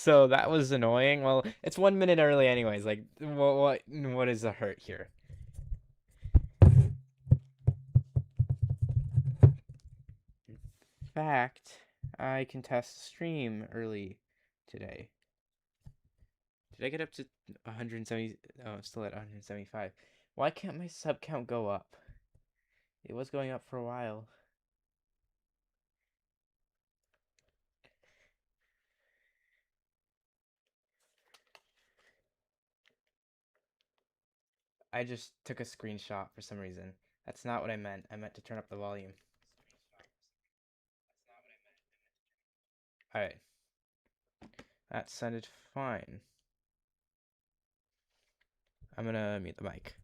So that was annoying. Well, it's 1 minute early anyways. Like, what is the hurt here? In fact, I can test stream early today. Did I get up to 170? Oh, I'm still at 175. Why can't my sub count go up? It was going up for a while. I just took a screenshot for some reason. That's not what I meant. I meant to turn up the volume. Alright, that sounded fine. I'm gonna mute the mic.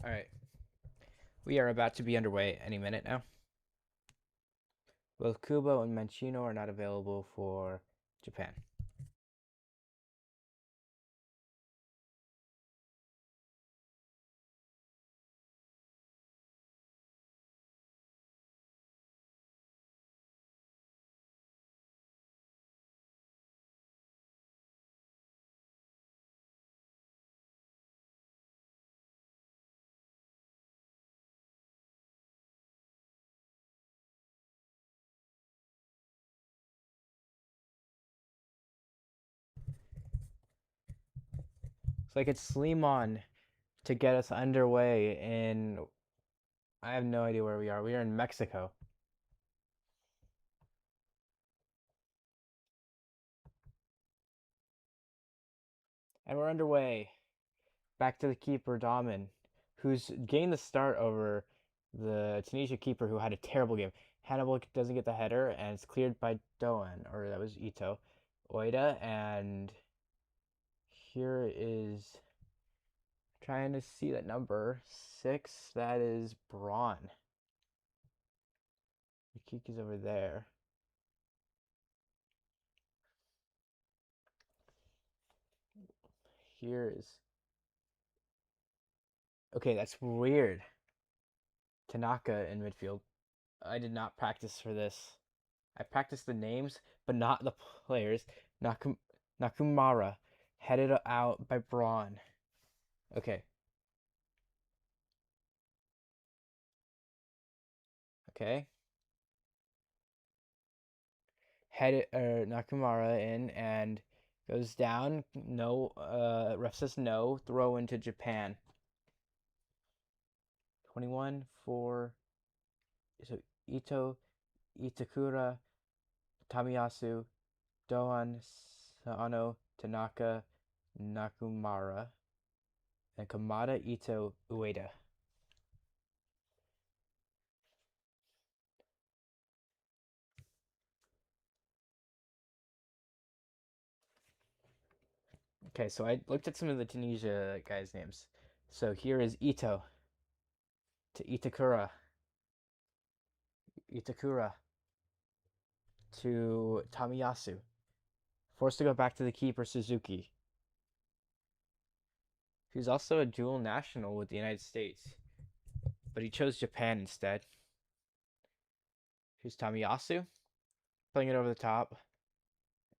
All right. We are about to be underway any minute now. Both Kubo and Mancino are not available for Japan. It's like it's Slimon to get us underway in. I have no idea where we are. We are in Mexico. And we're underway. Back to the keeper, Damen, who's gained the start over the Tunisia keeper who had a terrible game. Hannibal doesn't get the header, and it's cleared by Doan, or that was Ito. Oida, and here is trying to see that number 6. That is Braun. Yukiki's over there. Here is. Okay, that's weird. Tanaka in midfield. I did not practice for this. I practiced the names, but not the players. Nakumara, headed out by Braun. Okay. Okay. Headed Nakamura in and goes down. No. Ref says no. Throw into Japan. 21 for. So Ito, Itakura, Tamiyasu, Doan, Sano, Tanaka, Nakumara, and Kamada, Ito, Ueda. Okay, so I looked at some of the Tunisia guys' names. So here is Ito to Itakura to Tamiyasu. Forced to go back to the keeper, Suzuki. He's also a dual national with the United States, but he chose Japan instead. Here's Tamiyasu, playing it over the top.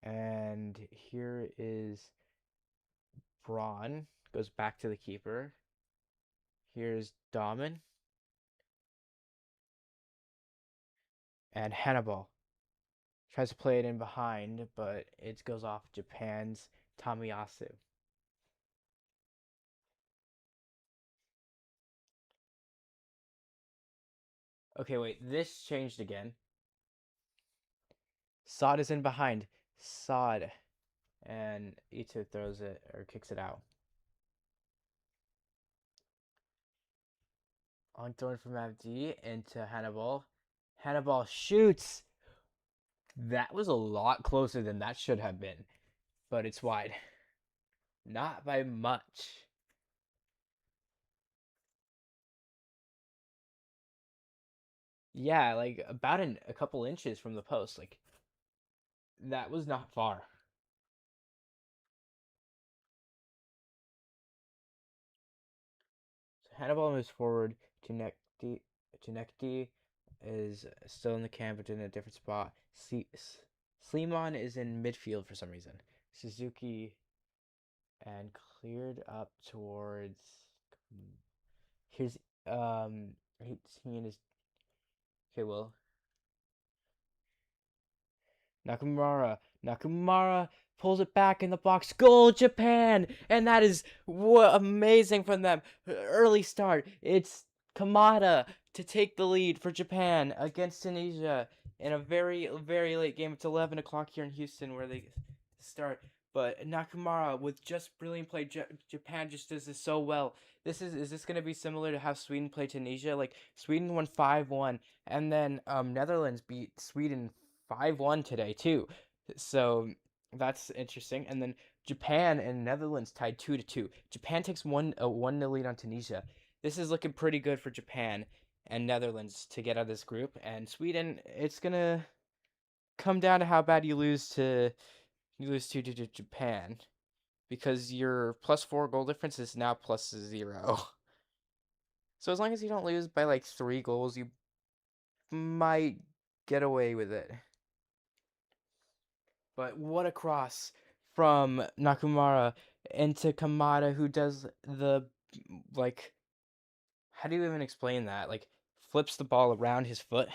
And here is Braun, goes back to the keeper. Here's Damen. And Hannibal tries to play it in behind, but it goes off Japan's Tamiyasu. Okay, wait, this changed again. Sod is in behind. Sod. And Ito throws it or kicks it out. On thrown from Abdi into Hannibal. Hannibal shoots. That was a lot closer than that should have been, but it's wide. Not by much. Yeah, like about a couple inches from the post. Like that was not far. So Hannibal moves forward. Tunekti is still in the camp, but in a different spot. Slimon is in midfield for some reason. Suzuki and cleared up towards. Here's he and his. Okay, well. Nakamura pulls it back in the box. Goal, Japan! And that is amazing from them. Early start. It's Kamada to take the lead for Japan against Tunisia in a very, very late game. It's 11 o'clock here in Houston where they start. But Nakamura, with just brilliant play, Japan just does this so well. Is this going to be similar to how Sweden played Tunisia? Like, Sweden won 5-1, and then Netherlands beat Sweden 5-1 today too. So that's interesting. And then Japan and Netherlands tied 2-2. Japan takes 1-0 lead on Tunisia. This is looking pretty good for Japan and Netherlands to get out of this group. And Sweden, it's gonna come down to how bad you lose to Japan, because your +4 goal difference is now +0. So as long as you don't lose by like 3 goals, you might get away with it. But what a cross from Nakamura into Kamada, who does the, like, how do you even explain that? Like, flips the ball around his foot.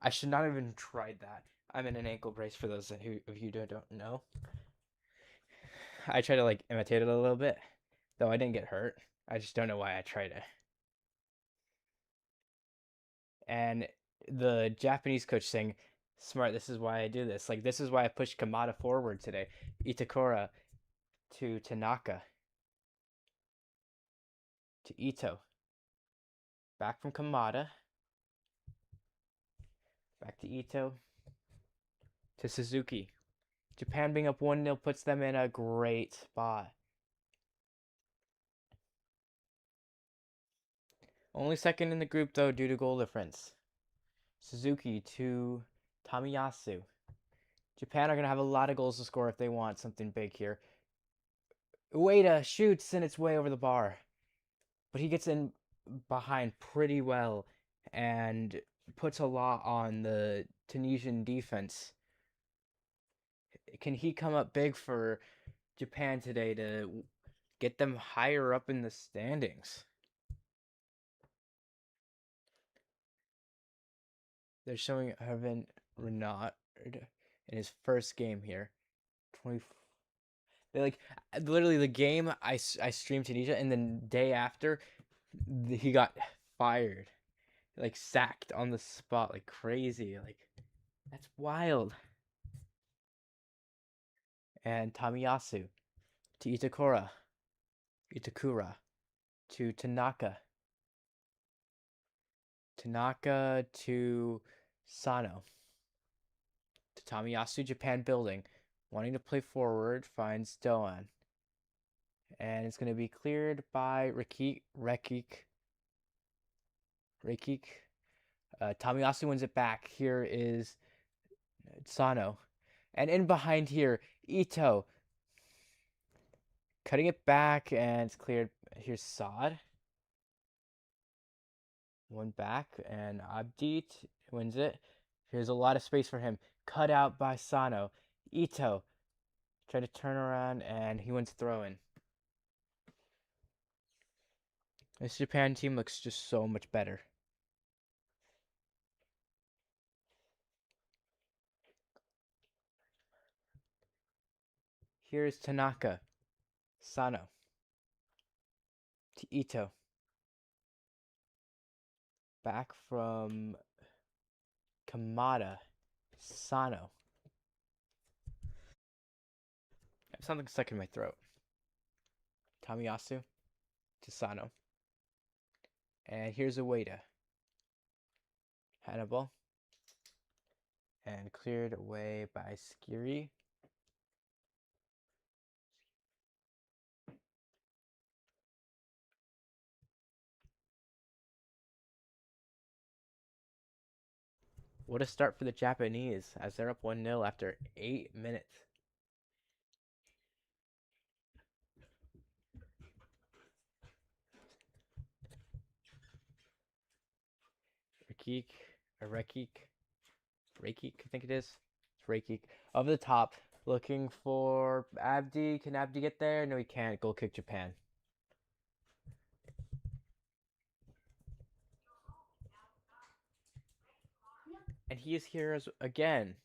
I should not have even tried that. I'm in an ankle brace for those who of you don't know. I try to like imitate it a little bit, though I didn't get hurt. I just don't know why I tried it. And the Japanese coach saying, "Smart. This is why I do this. Like, this is why I pushed Kamada forward today. Itakura to Tanaka to Ito. Back from Kamada. Back to Ito to Suzuki. Japan being up 1-0 puts them in a great spot. Only second in the group, though, due to goal difference. Suzuki to Tamiyasu. Japan are going to have a lot of goals to score if they want something big here. Ueda shoots and it's way over the bar. But he gets in behind pretty well and puts a lot on the Tunisian defense. Can he come up big for Japan today to get them higher up in the standings? They're showing Hervé Renard in his first game here. 20. They like literally the game I streamed Tunisia, and then day after he got fired, like sacked on the spot, like crazy. Like, that's wild. And Tamiyasu to Itakura to Tanaka to Sano to Tamiyasu. Japan building, wanting to play forward, finds Doan, and it's going to be cleared by Rekik. Tamiyasu wins it back. Here is Sano, and in behind here, Ito cutting it back, and it's cleared. Here's Saad. One back, and Abdi wins it. Here's a lot of space for him. Cut out by Sano. Ito try to turn around, and he wins throw in. This Japan team looks just so much better. Here's Tanaka. Sano to Ito. Back from Kamada. Sano. I have something stuck in my throat. Tamiyasu to Sano. And here's Ueda. Hannibal. And cleared away by Skiri. What a start for the Japanese, as they're up 1-0 after 8 minutes. Rekik, I think it is. It's Rekik. Over the top, looking for Abdi. Can Abdi get there? No, he can't. Goal kick Japan. And he is here again.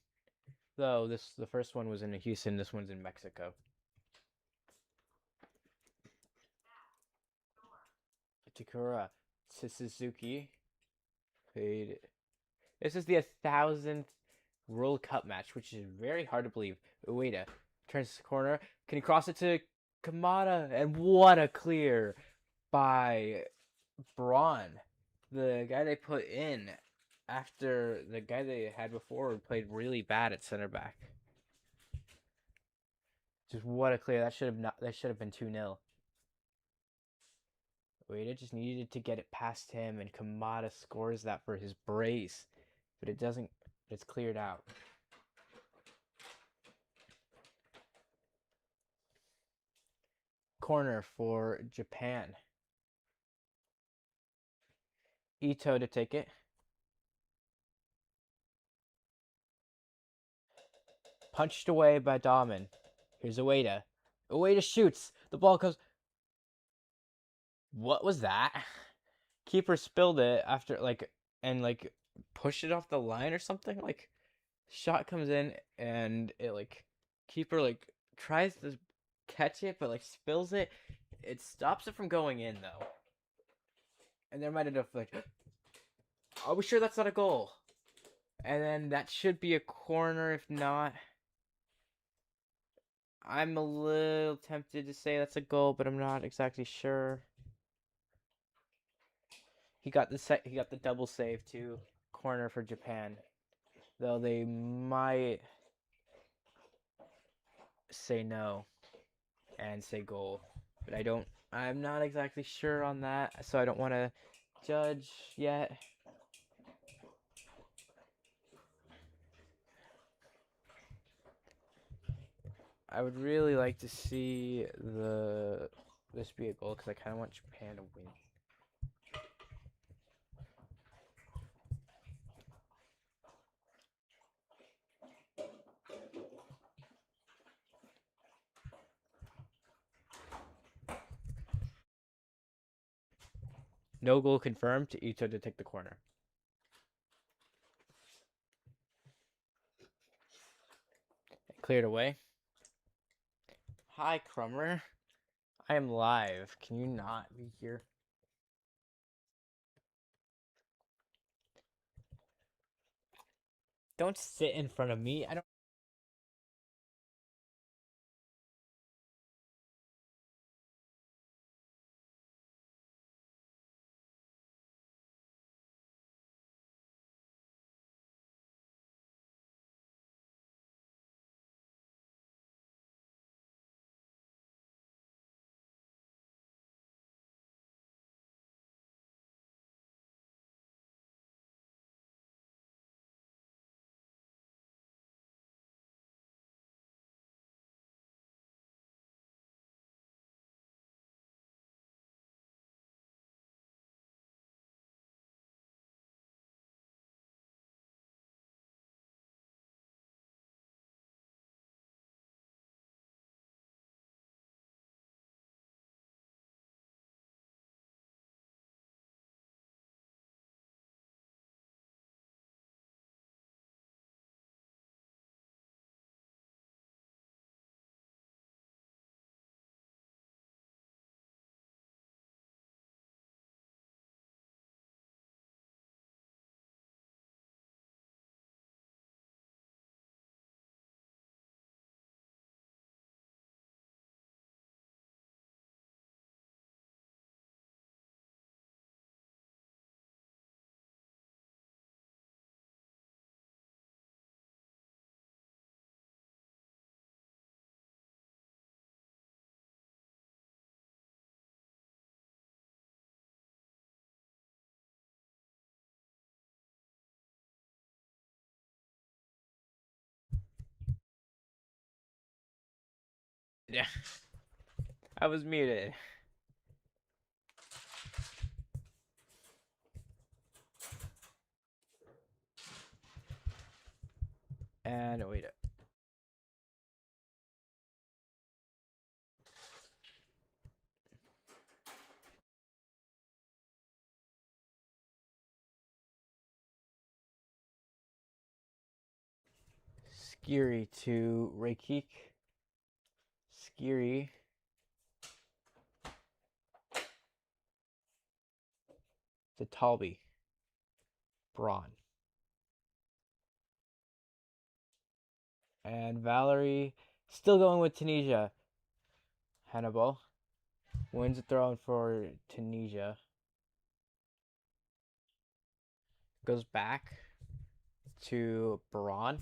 Though the first one was in Houston, this one's in Mexico. Takura to Suzuki. Played. This is the 1,000th World Cup match, which is very hard to believe. Ueda turns the corner. Can he cross it to Kamada? And what a clear by Braun. The guy they put in after the guy they had before played really bad at center back. Just what a clear. That should have been 2-0. Ueda just needed to get it past him, and Kamada scores that for his brace. But it doesn't. It's cleared out. Corner for Japan. Ito to take it. Punched away by Dahmen. Here's Ueda. Ueda shoots. The ball goes. What was that? Keeper spilled it after and pushed it off the line or something. Shot comes in and it keeper tries to catch it but spills it. It stops it from going in though. And there might have are we sure that's not a goal? And then that should be a corner if not. I'm a little tempted to say that's a goal, but I'm not exactly sure. He got the double save too. Corner for Japan. Though they might say no and say goal. But I'm not exactly sure on that, so I don't want to judge yet. I would really like to see this be a goal because I kind of want Japan to win. No goal confirmed to Ito to take the corner. Cleared away. Hi, Crummer. I am live. Can you not be here? Don't sit in front of me. I don't. Yeah. I was muted. And wait. Skiri to Reykik. Skiri. To Talby. Braun. And Valerie still going with Tunisia. Hannibal wins the throw for Tunisia. Goes back to Braun.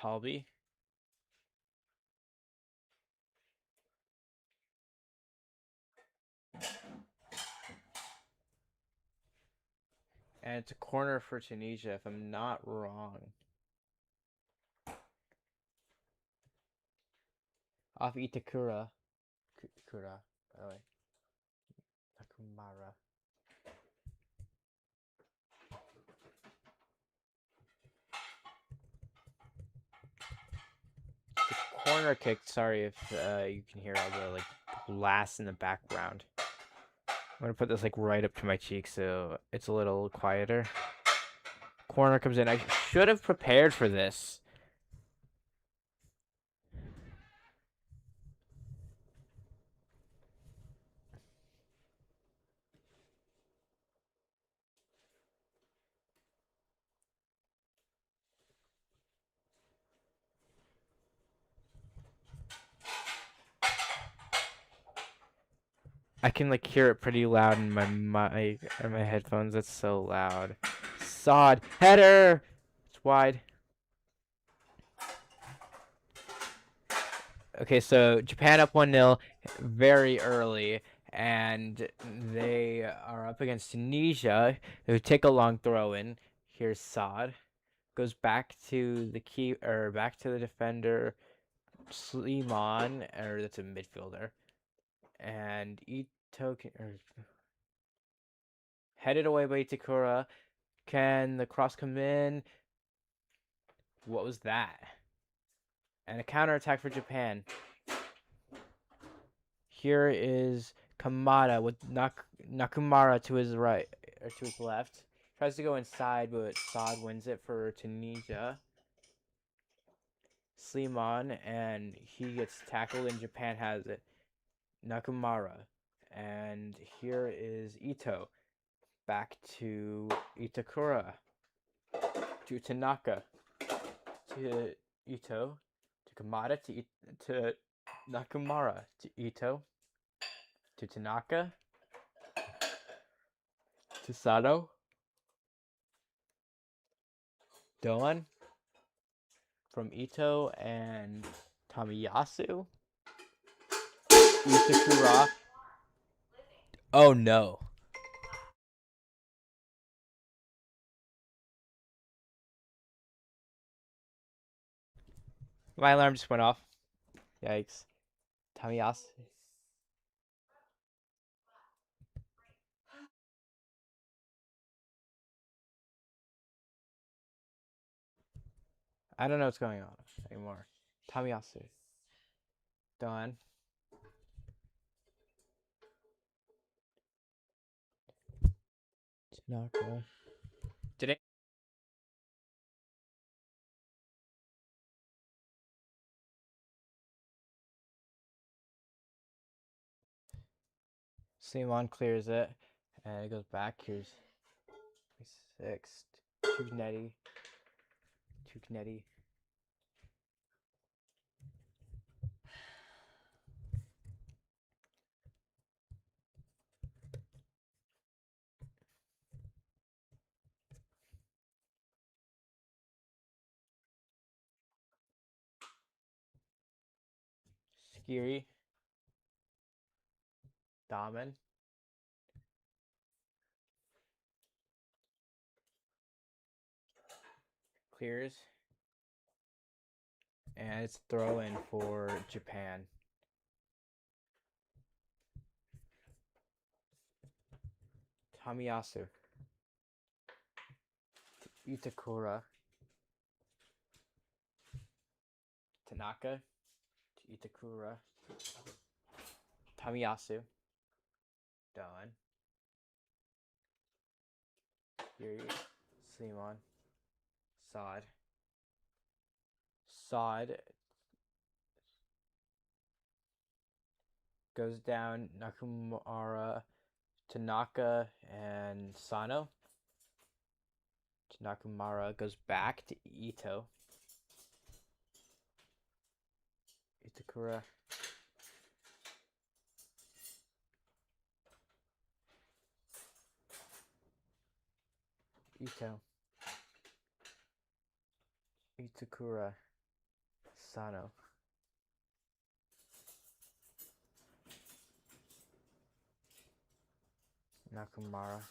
Talbi. And it's a corner for Tunisia, if I'm not wrong. Off Itakura. Kura, by the way. Nakumara. Corner kick. Sorry if you can hear all the like glass in the background. I'm gonna put this like right up to my cheek so it's a little quieter. Corner comes in. I should have prepared for this. I can like hear it pretty loud in my mic or my headphones. That's so loud. Sod header. It's wide. Okay, so Japan up 1-0 very early, and they are up against Tunisia, who take a long throw in. Here's Sod. Goes back to the back to the defender, Slimon, or that's a midfielder. And Ito headed away by Itakura. Can the cross come in? What was that? And a counterattack for Japan. Here is Kamada with Nakamura to his right or to his left. Tries to go inside, but Saad wins it for Tunisia. Slimon, and he gets tackled, and Japan has it. Nakamura. And here is Ito. Back to Itakura. To Tanaka. To Ito. To Kamada. To Nakamura. To Ito. To Tanaka. To Sato. Doan. From Ito and Tamiyasu. Itakura. Oh no. My alarm just went off. Yikes. Tamiyasu. I don't know what's going on anymore. Tamiyasu. Done. Tanaka. Did it? Simon clears it. And it goes back. Here's 6. Tugnetti. Skiri. Damen. Clears. And it's throw in for Japan. Tamiyasu. Itakura. Tanaka. To Itakura. Tamiyasu. Done. Here, Simon. Sod. Goes down Nakamura, Tanaka, and Sano. Nakamura goes back to Ito. Itakura. Ito. Itakura. Asano. Nakamura.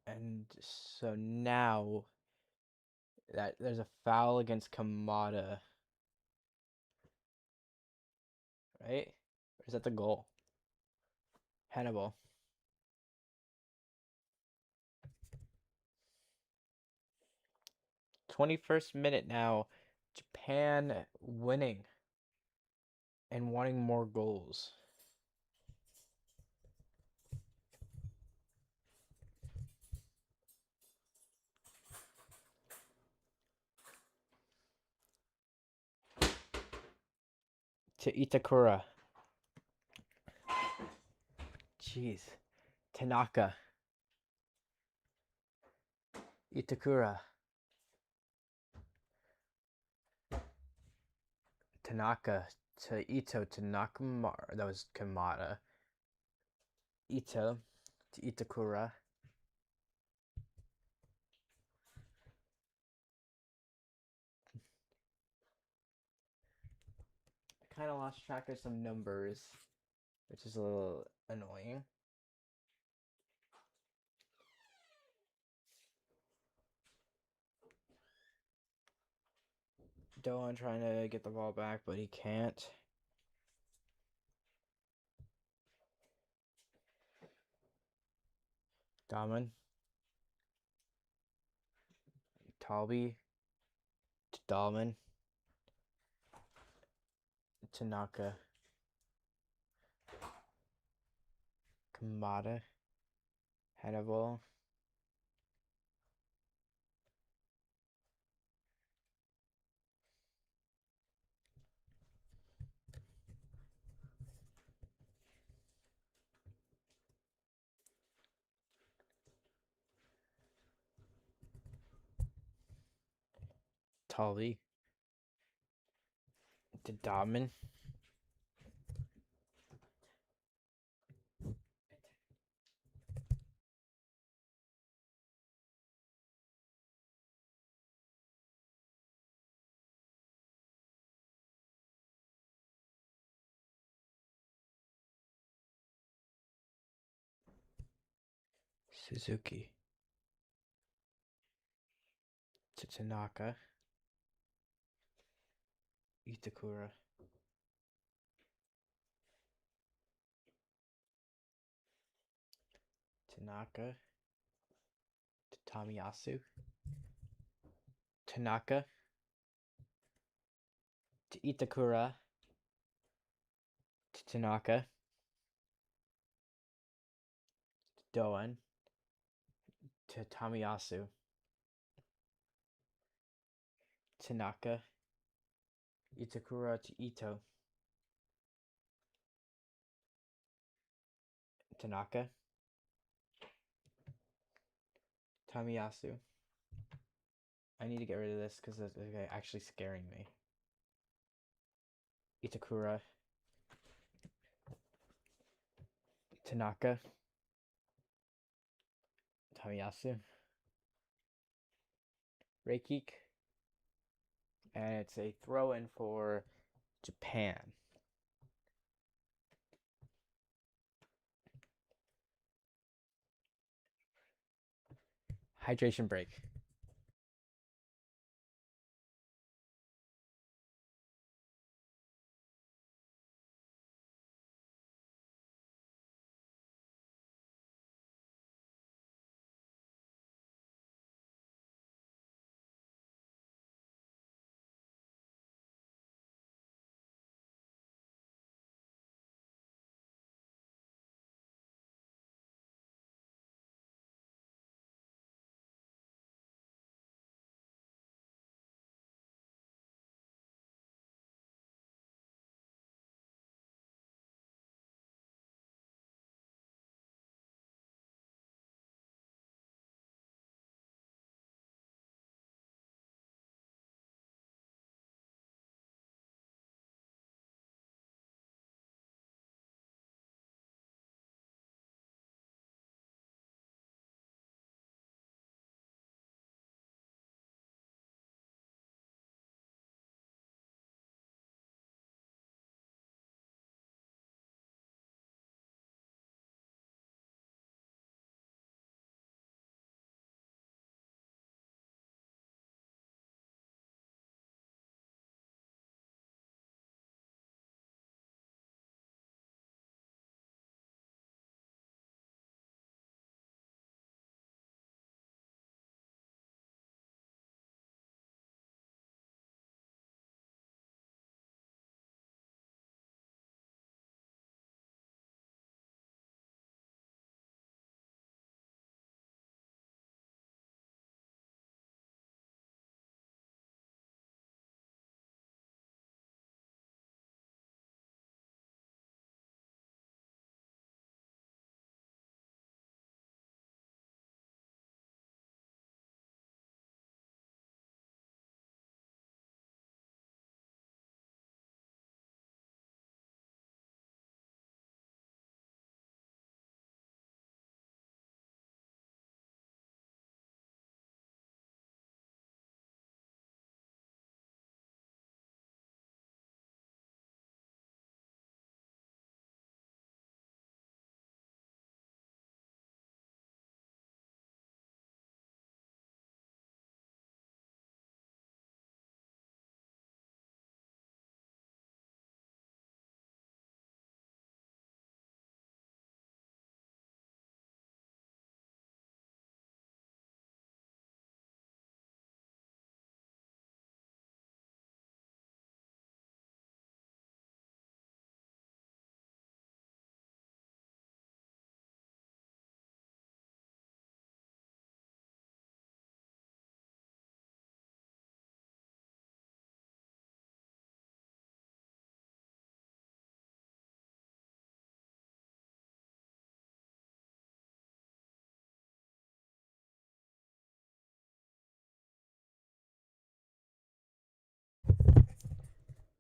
And so now that there's a foul against Kamada, right? Or is that the goal? Hannibal. 21st minute now. Japan winning and wanting more goals. To Itakura. Jeez. Tanaka. Itakura. Tanaka to Ito to Nakamura. That was Kamada. Ito to Itakura. I kind of lost track of some numbers, which is a little annoying. Doan trying to get the ball back, but he can't. Daman. Talby. To Dahlman. Tanaka. Kamada. Hannibal. Talby. To Dahlman. Suzuki. To Tanaka. Itakura. Tanaka. To Tamiyasu. Tanaka. To Itakura. To Tanaka. To Doan. To Tamiyasu. Tanaka. Itakura to Ito. Tanaka. Tamiyasu. I need to get rid of this because it's actually scaring me. Itakura. Tanaka. Tamiyasu. Reikik. And it's a throw in for Japan. Hydration break.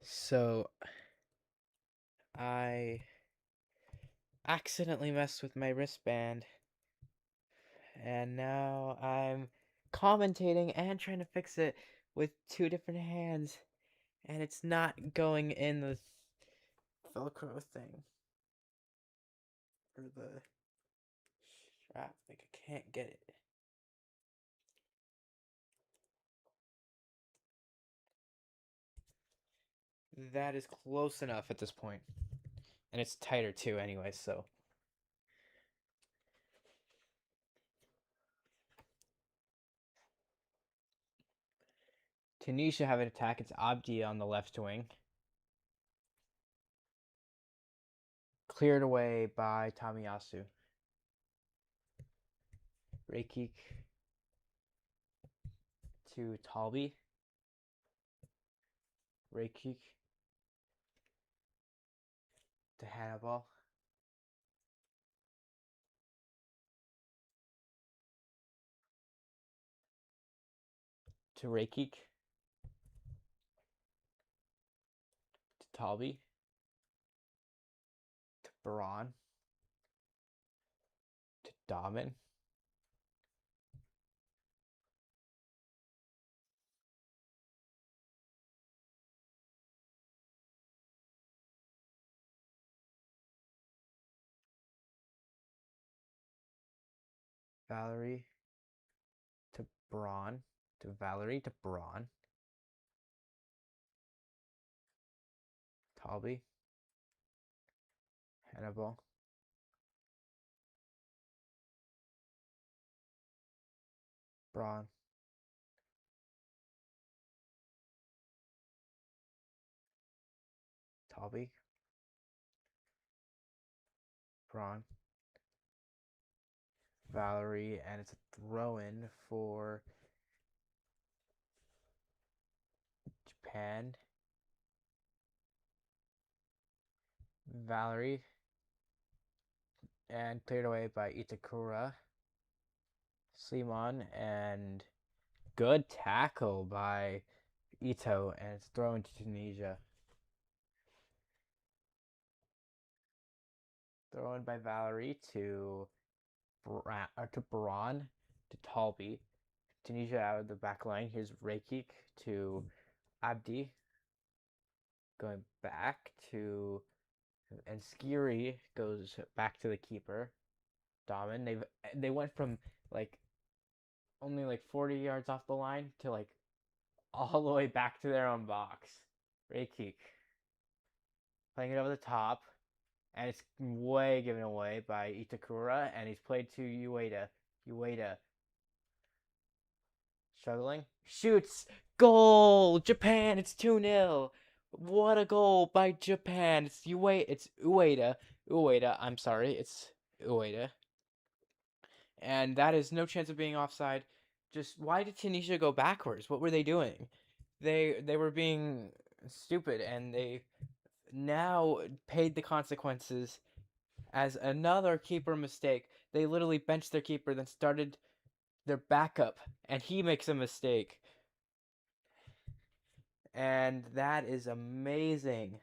So I accidentally messed with my wristband, and now I'm commentating and trying to fix it with two different hands, and it's not going in the Velcro thing or the strap. Like I can't get it. That is close enough at this point, and it's tighter too, anyway. So Tunisia have an attack. It's Abdi on the left wing. Cleared away by Tamiyasu. Reikik to Talbi. Reikik to Hannibal. To Reikik. To Talbi. To Baran. To Daman. Valerie to Braun. To Valerie to Braun. Talbi. Hannibal. Braun. Talbi. Braun. Valerie, and it's a throw-in for Japan. Valerie, and cleared away by Itakura. Slimon, and good tackle by Ito, and it's thrown to Tunisia. Thrown by Valerie to Baran to Talbi. Tunisia out of the back line. Here's Reikik to Abdi. Going back to, and Skiri goes back to the keeper. Daman. They went from like only like 40 yards off the line to like all the way back to their own box. Reikik playing it over the top, and it's way given away by Itakura, and he's played to Ueda. Ueda struggling, shoots, goal! Japan, it's 2-0. What a goal by Japan. It's Ueda. Ueda, I'm sorry, it's Ueda. And that is no chance of being offside. Just why did Tunisia go backwards? What were they doing? They were being stupid, and they now paid the consequences as another keeper mistake. They literally benched their keeper, then started their backup, and he makes a mistake. And that is amazing.